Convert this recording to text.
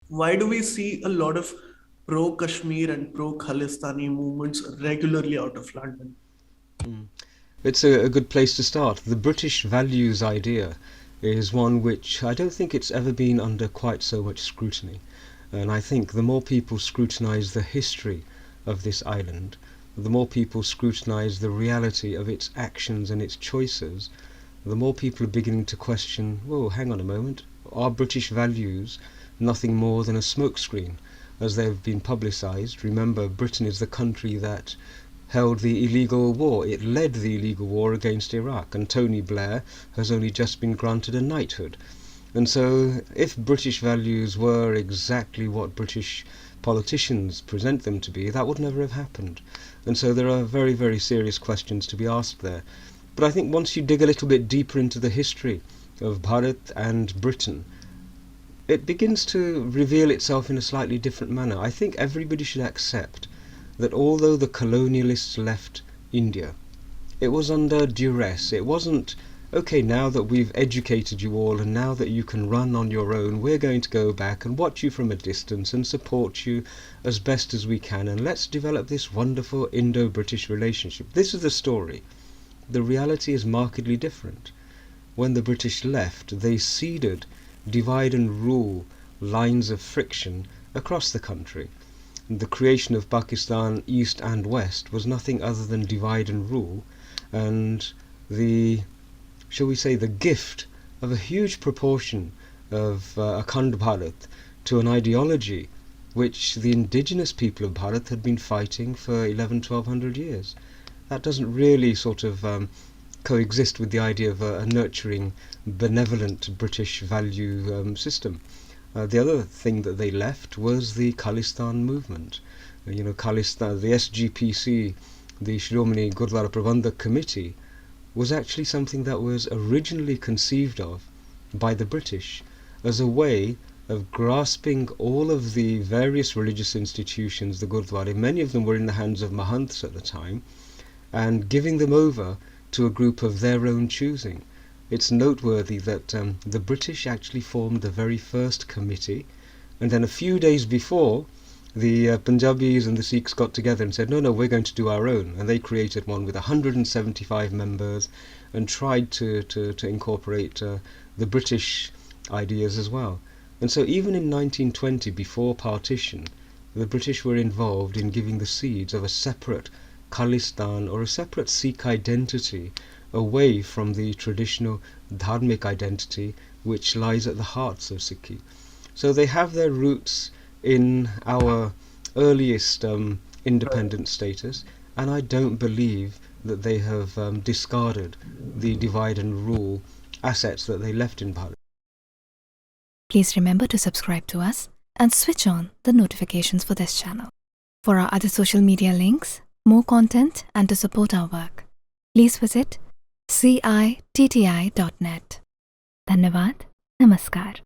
Why do we see a lot of pro Kashmir and pro Khalistani movements regularly out of London? It's a good place to start. The British values idea is one which I don't think it's ever been under quite so much scrutiny. And I think the more people scrutinise the history of this island, the more people scrutinise the reality of its actions and its choices, the more people are beginning to question, whoa, hang on a moment, are British values nothing more than a smokescreen as they've been publicised? Remember, Britain is the country that held the illegal war. It led the illegal war against Iraq, and Tony Blair has only just been granted a knighthood. And so, if British values were exactly what British politicians present them to be, that would never have happened. And so there are very, very serious questions to be asked there. But I think once you dig a little bit deeper into the history of Bharat and Britain, it begins to reveal itself in a slightly different manner. I think everybody should accept that although the colonialists left India, it was under duress. It wasn't, okay, now that we've educated you all and now that you can run on your own, we're going to go back and watch you from a distance and support you as best as we can, and let's develop this wonderful Indo-British relationship. This is the story. The reality is markedly different. When the British left, they seeded divide and rule lines of friction across the country. The creation of Pakistan East and West was nothing other than divide and rule, and the, shall we say, the gift of a huge proportion of Akhand Bharat to an ideology which the indigenous people of Bharat had been fighting for 1100-1200 years. That doesn't really sort of coexist with the idea of a nurturing, benevolent British value system. The other thing that they left was the Khalistan movement. Khalistan, the SGPC, the Shiromani Gurdwara Prabandhak Committee, was actually something that was originally conceived of by the British as a way of grasping all of the various religious institutions, the Gurdwara, many of them were in the hands of Mahants at the time, and giving them over to a group of their own choosing. It's noteworthy that the British actually formed the very first committee, and then a few days before, the Punjabis and the Sikhs got together and said, no, no, we're going to do our own. And they created one with 175 members and tried to incorporate the British ideas as well. And so even in 1920, before partition, the British were involved in giving the seeds of a separate Khalistan or a separate Sikh identity away from the traditional dharmic identity which lies at the hearts of Sikhi. So they have their roots in our earliest Right. independent status, and I don't believe that they have discarded the divide and rule assets that they left in Bharat. Please remember to subscribe to us and switch on the notifications for this channel. For our other social media links, more content, and to support our work, please visit citti.net. धन्यवाद. नमस्कार.